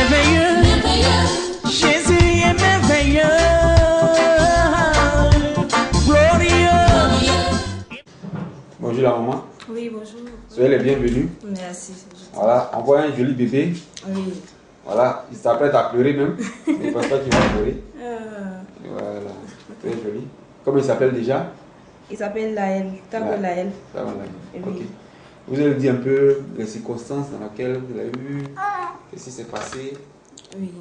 merveilleux. Jésus est merveilleux. Glorieux. Bonjour la maman. Oui, bonjour. Soyez les bienvenus. Merci. Voilà, on voit un joli bébé. Oui. Voilà, il s'apprête à pleurer même. Je ne pense pas qu'il va pleurer. Voilà, très joli. Comment il s'appelle déjà? Il s'appelle Laël, Tabo Laël. Tabo Laël. Oui. Ok. Vous allez dire un peu les circonstances dans lesquelles vous l'avez eu, qu'est-ce qui s'est passé? Oui.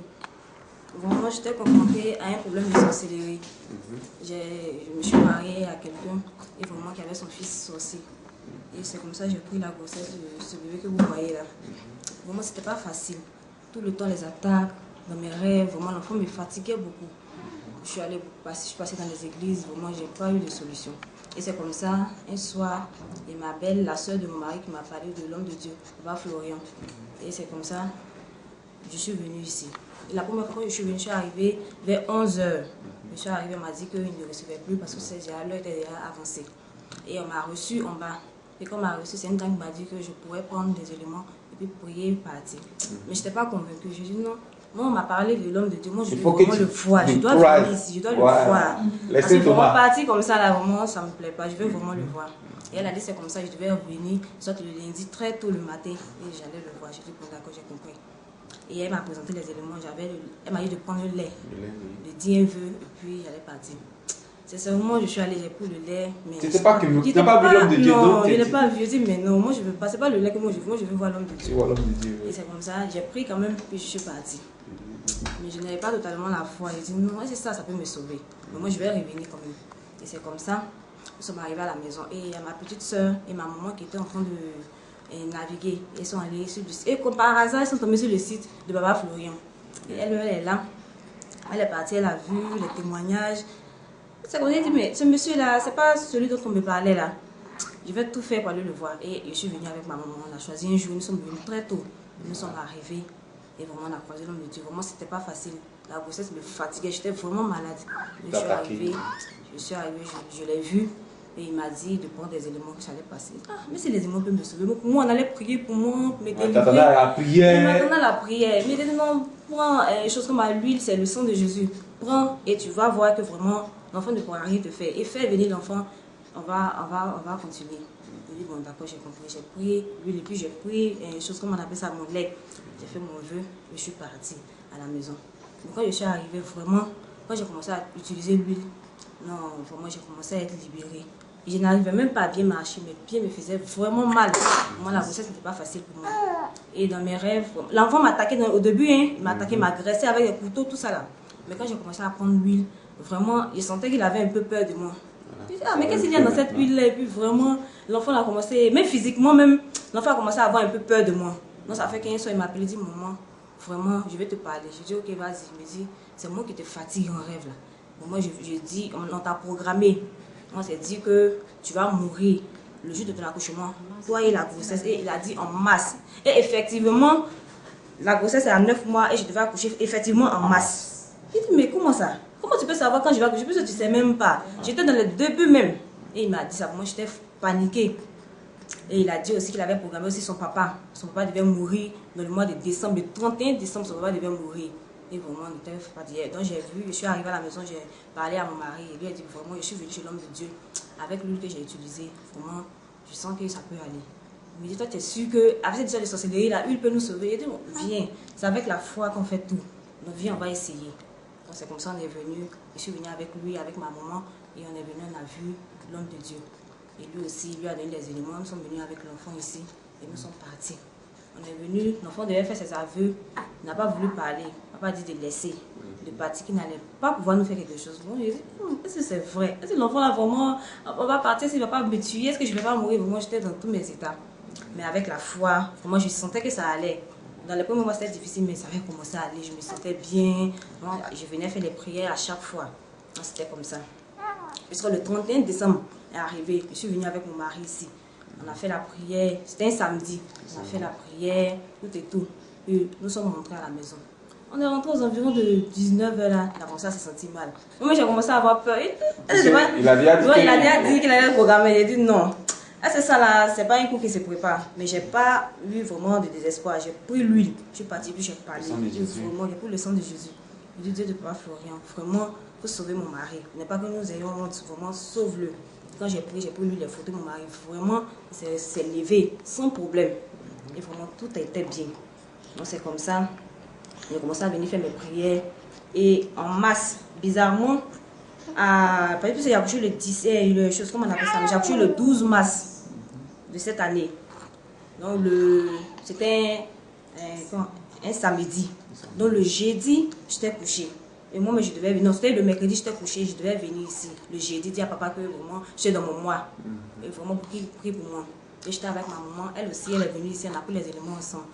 Vraiment, j'étais confrontée à un problème de sorcellerie. Je me suis mariée à quelqu'un et vraiment qui avait son fils sorcier. Et c'est comme ça que j'ai pris la grossesse de ce bébé que vous voyez là. Vraiment, c'était pas facile. Tout le temps, les attaques, dans mes rêves, vraiment, l'enfant me fatiguait beaucoup. Je suis passée dans les églises, vraiment, j'ai pas eu de solution. Et c'est comme ça, un soir, et ma belle, la soeur de mon mari, qui m'a parlé de l'homme de Dieu, Papa Florian. Et c'est comme ça, je suis venue ici. Et la première fois que je suis venue, je suis arrivée vers 11h. Je suis arrivée, on m'a dit qu'il ne recevait plus parce que l'heure était déjà avancée. Et on m'a reçu en bas. Et quand on m'a reçu, c'est une dame qui m'a dit que je pourrais prendre des éléments et puis prier et partir. Mais je n'étais pas convaincue. Je dis non. Moi, on m'a parlé de l'homme de Dieu. Moi, je veux vraiment le voir. Je dois venir ici. Je dois le voir. Parce que vraiment partir comme ça, là, vraiment, ça ne me plaît pas. Je veux vraiment le voir. Et elle a dit c'est comme ça, je devais revenir, soit le lundi, très tôt le matin, et j'allais le voir. J'ai dit, bon, d'accord, j'ai compris. Et elle m'a présenté les éléments. Elle m'a dit de prendre le lait, de dire un vœu, et puis j'allais partir. C'est seulement je suis allée, j'ai pris le lait. C'était pas que tu n'as pas vu l'homme de Dieu? Non, je n'ai pas vu. Je dis, mais non, moi je veux pas. C'est pas le lait que moi je veux. Moi je veux voir l'homme de Dieu. Tu vois l'homme de Dieu. Et c'est comme ça, j'ai pris quand même, puis je suis partie. Mais je n'avais pas totalement la foi. J'ai dit, non, c'est ça, ça peut me sauver. Mais moi je vais revenir quand même. Et c'est comme ça, nous sommes arrivés à la maison. Et il y a ma petite soeur et ma maman qui étaient en train de naviguer. Ils sont allés sur le site. Et comme par hasard, ils sont tombés sur le site de Papa Florian. Et elle est là. Elle est partie, elle a vu les témoignages. C'est qu'on a dit, mais ce monsieur-là, c'est pas celui dont on me parlait là. Je vais tout faire pour aller le voir. Et je suis venue avec ma maman. On a choisi un jour, nous sommes venus très tôt. Nous sommes arrivés. Et vraiment, on a croisé l'homme de Dieu. Vraiment, c'était pas facile. La grossesse me fatiguait. J'étais vraiment malade. Je suis arrivée, je l'ai vu. Et il m'a dit de prendre des éléments que ça allait passer. Ah, mais si les éléments peuvent me sauver. Pour moi, on allait prier pour moi. Tu m'attendais à la prière. Je m'attendais à la prière. Mais il dit non, prends une chose comme l'huile, c'est le sang de Jésus. Prends et tu vas voir que vraiment, l'enfant ne pourra rien te faire. Et fais venir l'enfant, on va continuer. Je dis bon, d'accord, j'ai compris. J'ai pris l'huile et puis j'ai pris une chose comme on appelle ça, mon lait. J'ai fait mon vœu et je suis partie à la maison. Donc, quand je suis arrivée, vraiment, quand j'ai commencé à utiliser l'huile, non, vraiment, j'ai commencé à être libérée. Et je n'arrivais même pas à bien marcher, mes pieds me faisaient vraiment mal. Moi, la grossesse n'était pas facile pour moi. Et dans mes rêves, l'enfant m'attaquait au début, hein, il m'attaquait, m'agressait avec des couteaux, tout ça là. Mais quand j'ai commencé à prendre l'huile, vraiment, je sentais qu'il avait un peu peur de moi. Je dis, ah, mais qu'est-ce qu'il y a dans cette huile-là? Et puis vraiment, l'enfant a commencé, même physiquement, même, l'enfant a commencé à avoir un peu peur de moi. Donc ça fait qu'un soir, il m'a appelé, il dit, maman, vraiment, je vais te parler. Je dis, ok, vas-y. Il me dit, c'est moi qui te fatigue en rêve là. Bon, moi, je dis, on t'a programmé. On s'est dit que tu vas mourir le jour de ton accouchement. Toi et la grossesse. Et il a dit en masse. Et effectivement, la grossesse est à 9 mois et je devais accoucher effectivement en masse. Il dit, mais comment ça? Comment tu peux savoir quand je vais accoucher? Parce que tu ne sais même pas. J'étais dans le début même. Et il m'a dit ça. Moi, j'étais paniquée. Et il a dit aussi qu'il avait programmé aussi son papa. Son papa devait mourir dans le mois de décembre. Le 31 décembre, son papa devait mourir. Et vraiment, on était fatigués. Donc j'ai vu, je suis arrivée à la maison, j'ai parlé à mon mari. Et lui a dit, vraiment, je suis venue chez l'homme de Dieu. Avec l'huile que j'ai utilisée, vraiment, je sens que ça peut aller. Il me dit, toi, tu es sûr qu'avec cette histoire de sorcellerie, la huile peut nous sauver? Il dit, viens, c'est avec la foi qu'on fait tout. Donc viens, on va essayer. Donc c'est comme ça qu'on est venu. Je suis venue avec lui, avec ma maman. Et on est venu, on a vu l'homme de Dieu. Et lui aussi, lui a donné des éléments. Nous sommes venus avec l'enfant ici. Et nous sommes partis. On est venu, l'enfant devait faire ses aveux, il n'a pas voulu parler. Papa a dit de laisser, de partir, qu'il n'allait pas pouvoir nous faire quelque chose. Bon, j'ai dit, est-ce que c'est vrai? Est-ce que l'enfant là vraiment, on va partir, s'il ne va pas me tuer, est-ce que je ne vais pas mourir? Moi, j'étais dans tous mes états. Mais avec la foi, moi, je sentais que ça allait. Dans les premiers mois, c'était difficile, mais ça avait commencé à aller. Je me sentais bien. Moi, je venais faire les prières à chaque fois. C'était comme ça. Jusqu'au le 31 décembre est arrivé. Je suis venue avec mon mari ici. On a fait la prière, c'était un samedi. On a fait la prière, tout et tout. Et nous sommes rentrés à la maison. On est rentré aux environs de 19h là. Il a commencé à se sentir mal. Moi, j'ai commencé à avoir peur. Il a déjà dit qu'il allait programmer. Il a dit non. Ah, c'est ça là, c'est pas un coup qui se prépare. Mais j'ai pas eu vraiment de désespoir. J'ai pris l'huile. Je suis partie, puis j'ai parlé. J'ai pris le sang de Jésus. Je dis, Dieu de Papa Florian, vraiment, il faut sauver mon mari. Il n'est pas que nous ayons honte, vraiment, sauve-le. Quand j'ai pris lui les photos de mon mari. Vraiment, c'est levé, sans problème. Et vraiment, tout était bien. Donc c'est comme ça. J'ai commencé à venir faire mes prières. Et en masse, bizarrement, parce que j'ai accouché le 10, comment on appelle ça? J'ai accouché le 12 mars de cette année. Donc c'était un samedi. Donc le jeudi, j'étais couchée. Et moi, mais je devais venir. Non, c'était le mercredi, j'étais couchée, je devais venir ici. Le jeudi, dire à papa que vraiment, j'étais dans mon mois. Et vraiment, prie pour moi. Et j'étais avec ma maman. Elle aussi, elle est venue ici, on a pris les éléments ensemble.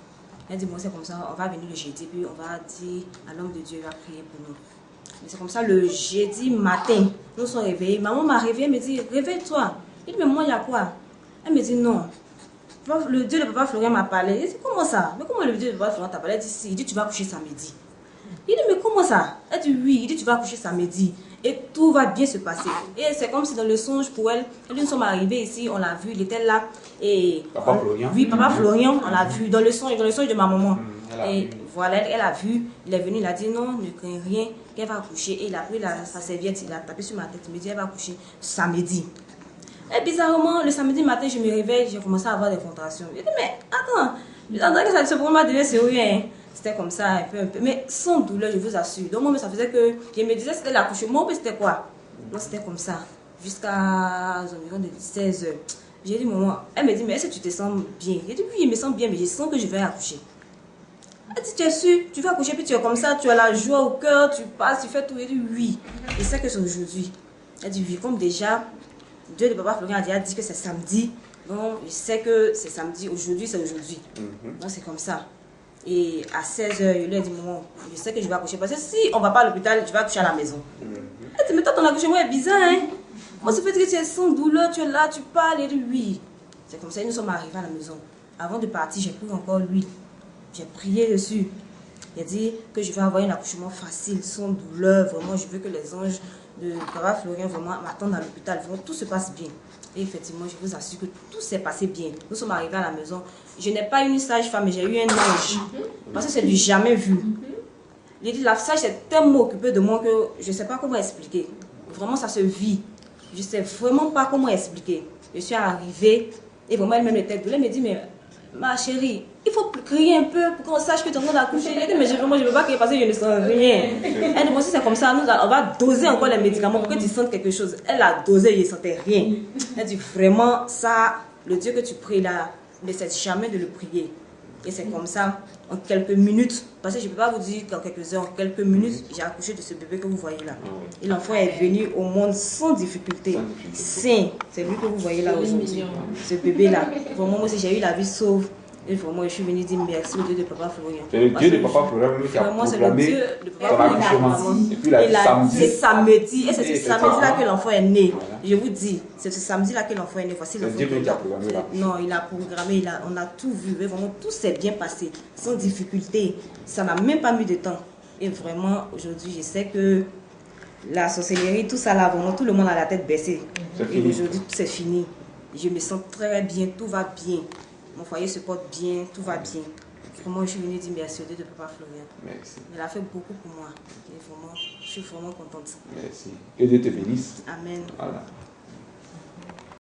Elle dit, bon, c'est comme ça, on va venir le jeudi, puis on va dire à l'homme de Dieu, il va prier pour nous. Et c'est comme ça, le jeudi matin, nous sommes réveillés. Maman m'a réveillée, elle me dit, réveille-toi. Il dit, mais moi, il y a quoi? Elle me dit, non. Le Dieu de Papa Florian m'a parlé. Il dit, comment ça? Mais comment le Dieu de Papa Florian t'a parlé? Elle dit, si. Il dit, tu vas coucher samedi. Il dit, mais comment ça? Elle dit, oui. Il dit, tu vas coucher samedi. Et tout va bien se passer. Et c'est comme si dans le songe pour elle, nous sommes arrivés ici, on l'a vu, il était là. Et Papa Florian? Oui, Papa Florian, on l'a vu dans le songe de ma maman. Et voilà, elle a vu, il est venu, il a dit non, ne crains rien, qu'elle va coucher. Et il a pris sa serviette, il a tapé sur ma tête, il me dit, elle va coucher samedi. Et bizarrement, le samedi matin, je me réveille, j'ai commencé à avoir des contractions. Je dis, mais attends, que ça se pourrait devient sérieux, hein. C'était comme ça, un peu, mais sans douleur, je vous assure. Donc, moi, ça faisait que, je me disais, c'était l'accouchement, mais c'était quoi? Non, c'était comme ça, jusqu'à environ de 16 h. J'ai dit, maman, elle me dit, mais est-ce que tu te sens bien? J'ai dit, oui, je me sens bien, mais je sens que je vais accoucher. Elle dit, tu es sûr, tu vas accoucher, puis tu es comme ça, tu as la joie au cœur, tu passes, tu fais tout. Elle dit, oui. Et c'est que c'est aujourd'hui. Elle dit, oui, comme déjà, Dieu de Papa Florian a dit que c'est samedi. Donc, je sais que c'est samedi, aujourd'hui, c'est aujourd'hui. Donc, c'est comme ça. Et à 16 h, je lui ai dit, maman, je sais que je vais accoucher. Parce que si on ne va pas à l'hôpital, je vais accoucher à la maison. Elle dit, mais toi, ton accouchement est bizarre, hein? Moi, ça fait que tu es sans douleur, tu es là, tu parles. Elle dit, oui. C'est comme ça, nous sommes arrivés à la maison. Avant de partir, j'ai pris encore l'huile. J'ai prié dessus. Il a dit que je vais avoir un accouchement facile, sans douleur. Vraiment, je veux que les anges de Papa Florian vraiment m'attendent à l'hôpital. Vraiment, tout se passe bien. Et effectivement, je vous assure que tout s'est passé bien. Nous sommes arrivés à la maison. Je n'ai pas eu une sage-femme, mais j'ai eu un ange. Parce que c'est du jamais vu. Il dit, la sage est tellement occupée de moi que je ne sais pas comment expliquer. Vraiment, ça se vit. Je ne sais vraiment pas comment expliquer. Je suis arrivée et vraiment, elle-même était doulée. Elle me dit, mais ma chérie, il faut crier un peu pour qu'on sache que tu es en train d'accoucher. Elle dit, mais moi, je ne veux pas crier parce que je ne sens rien. Elle dit, bon, si c'est comme ça, on va doser encore les médicaments pour que tu sentes quelque chose. Elle a dosé, je ne sentais rien. Elle dit, vraiment, ça, le Dieu que tu pries là, ne cesse jamais de le prier. Et c'est comme ça, en quelques minutes, parce que je ne peux pas vous dire qu'en quelques heures, en quelques minutes, j'ai accouché de ce bébé que vous voyez là. Et l'enfant est venu au monde sans difficulté. Sain, c'est lui que vous voyez là aujourd'hui. Ce bébé là. Vraiment, moi aussi, j'ai eu la vie sauve. Et vraiment, je suis venue dire merci au Dieu de Papa Florian. C'est le Dieu de Papa Florian qui a proclamé son accouchement. Et puis là, c'est samedi. Et c'est ce samedi-là que l'enfant est né. Je vous dis, c'est ce samedi-là que l'enfant est né. Voici l'enfant. C'est Dieu qui a programmé là. Non, il a programmé, on a tout vu. Et vraiment, tout s'est bien passé, sans difficulté. Ça n'a même pas mis de temps. Et vraiment, aujourd'hui, je sais que la sorcellerie, tout ça là, vraiment, tout le monde a la tête baissée. Et aujourd'hui, tout c'est fini. Je me sens très bien, tout va bien. Mon foyer se porte bien, tout va bien. Vraiment, je suis venue dire merci au Dieu de Papa Florian. Merci. Il a fait beaucoup pour moi. Et vraiment, je suis vraiment contente. Merci. Que Dieu te bénisse. Amen. Voilà.